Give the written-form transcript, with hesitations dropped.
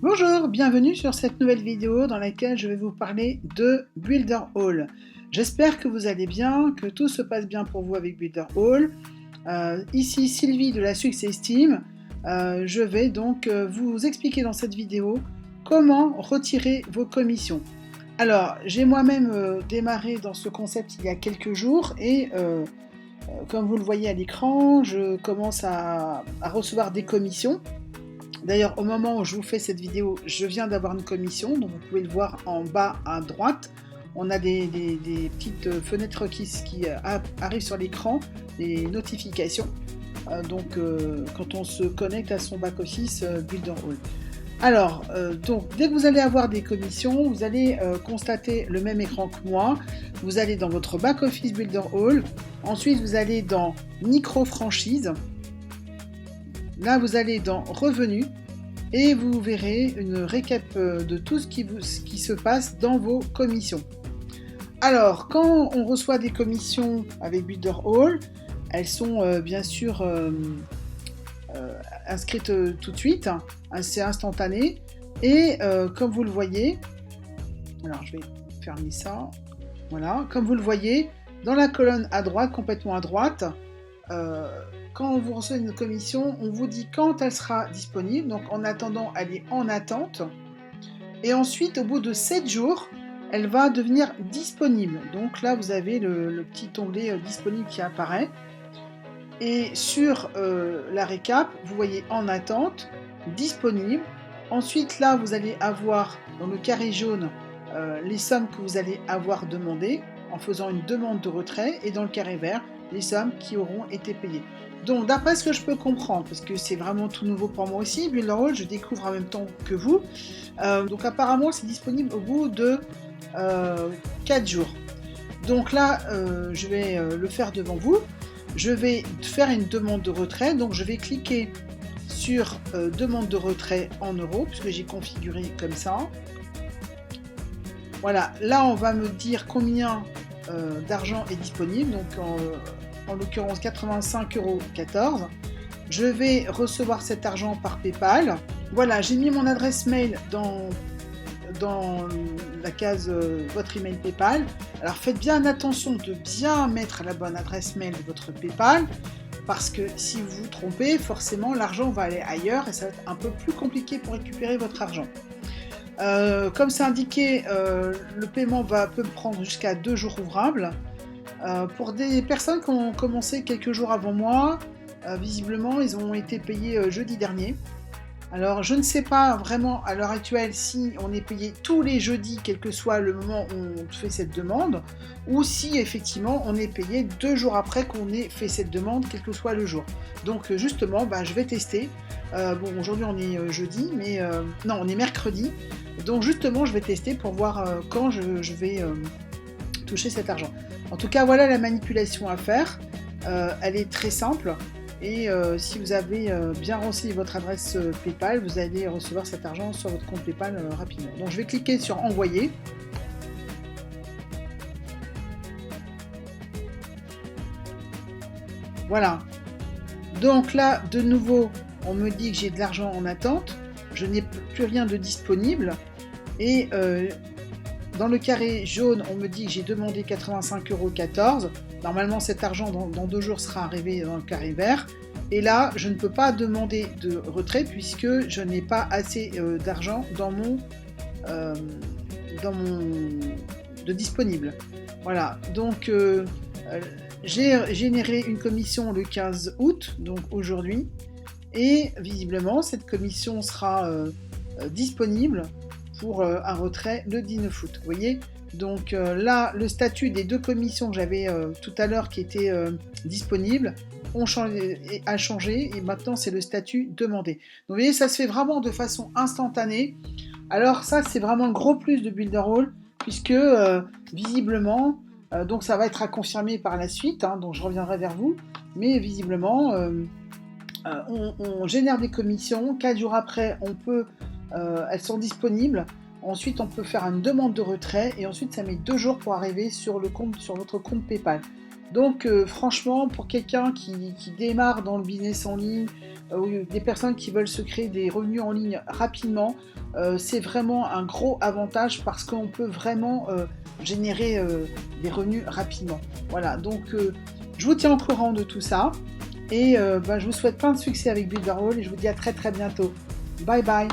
Bonjour, bienvenue sur cette nouvelle vidéo dans laquelle je vais vous parler de Builderall. J'espère que vous allez bien, que tout se passe bien pour vous avec Builderall. Ici Sylvie de la Success Team. Je vais donc vous expliquer dans cette vidéo comment retirer vos commissions. Alors, j'ai moi-même démarré dans ce concept il y a quelques jours et comme vous le voyez à l'écran, je commence à recevoir des commissions. D'ailleurs, au moment où je vous fais cette vidéo, je viens d'avoir une commission, donc vous pouvez le voir en bas à droite. On a des petites fenêtres qui arrivent sur l'écran, des notifications. Quand on se connecte à son back-office Builderall. Alors, donc, dès que vous allez avoir des commissions, vous allez constater le même écran que moi. Vous allez dans votre back-office Builderall. Ensuite, vous allez dans Micro-franchise. Là, vous allez dans Revenus et vous verrez une récap de tout ce qui se passe dans vos commissions. Alors, quand on reçoit des commissions avec Builderall, elles sont bien sûr inscrites tout de suite, hein, c'est instantané. Et comme vous le voyez, alors je vais fermer ça, voilà, comme vous le voyez, dans la colonne à droite, complètement à droite, quand vous recevez une commission, on vous dit quand elle sera disponible. Donc en attendant, elle est en attente. Et ensuite, au bout de 7 jours, elle va devenir disponible. Donc là, vous avez le petit onglet disponible qui apparaît. Et sur la récap, vous voyez en attente, disponible. Ensuite, là, vous allez avoir dans le carré jaune les sommes que vous allez avoir demandées en faisant une demande de retrait. Et dans le carré vert, les sommes qui auront été payées. Donc d'après ce que je peux comprendre, parce que c'est vraiment tout nouveau pour moi aussi, Builderall, je découvre en même temps que vous. Donc apparemment c'est disponible au bout de 4 jours. Donc là, je vais le faire devant vous. Je vais faire une demande de retrait, donc je vais cliquer sur demande de retrait en euros, puisque j'ai configuré comme ça. Voilà, là on va me dire combien d'argent est disponible, donc en l'occurrence 85,14 €. Je vais recevoir cet argent par PayPal. Voilà, j'ai mis mon adresse mail dans la case votre email PayPal. Alors faites bien attention de bien mettre la bonne adresse mail de votre PayPal, parce que si vous vous trompez, forcément l'argent va aller ailleurs et ça va être un peu plus compliqué pour récupérer votre argent. Comme c'est indiqué, le paiement peut prendre jusqu'à 2 jours ouvrables. Pour des personnes qui ont commencé quelques jours avant moi, visiblement ils ont été payés jeudi dernier. Alors je ne sais pas vraiment à l'heure actuelle si on est payé tous les jeudis, quel que soit le moment où on fait cette demande, ou si effectivement on est payé 2 jours après qu'on ait fait cette demande, quel que soit le jour. Donc justement, je vais tester. Bon, aujourd'hui on est jeudi, mais non, on est mercredi. Donc justement, je vais tester pour voir quand je vais toucher cet argent. En tout cas, voilà la manipulation à faire. Elle est très simple. Et si vous avez bien renseigné votre adresse PayPal, vous allez recevoir cet argent sur votre compte PayPal rapidement. Donc je vais cliquer sur envoyer. Voilà. Donc là, de nouveau, on me dit que j'ai de l'argent en attente. Je n'ai plus rien de disponible. Et dans le carré jaune, on me dit que j'ai demandé 85,14 €. Normalement, cet argent, dans 2 jours, sera arrivé dans le carré vert. Et là, je ne peux pas demander de retrait puisque je n'ai pas assez d'argent de disponible. Voilà. Donc, j'ai généré une commission le 15 août, donc aujourd'hui. Et visiblement, cette commission sera disponible pour un retrait le 19 août. Vous voyez, donc là, le statut des 2 commissions que j'avais tout à l'heure qui étaient disponibles a changé et maintenant c'est le statut demandé. Donc vous voyez, ça se fait vraiment de façon instantanée. Alors ça, c'est vraiment le gros plus de Builderall, puisque visiblement, donc ça va être à confirmer par la suite, hein, donc je reviendrai vers vous, mais visiblement, on génère des commissions, 4 jours après, elles sont disponibles. Ensuite, on peut faire une demande de retrait et ensuite, ça met 2 jours pour arriver sur votre compte PayPal. Donc franchement, pour quelqu'un qui démarre dans le business en ligne, ou des personnes qui veulent se créer des revenus en ligne rapidement, c'est vraiment un gros avantage parce qu'on peut vraiment générer des revenus rapidement. Voilà, donc je vous tiens au courant de tout ça et je vous souhaite plein de succès avec Builderall et je vous dis à très très bientôt. Bye bye.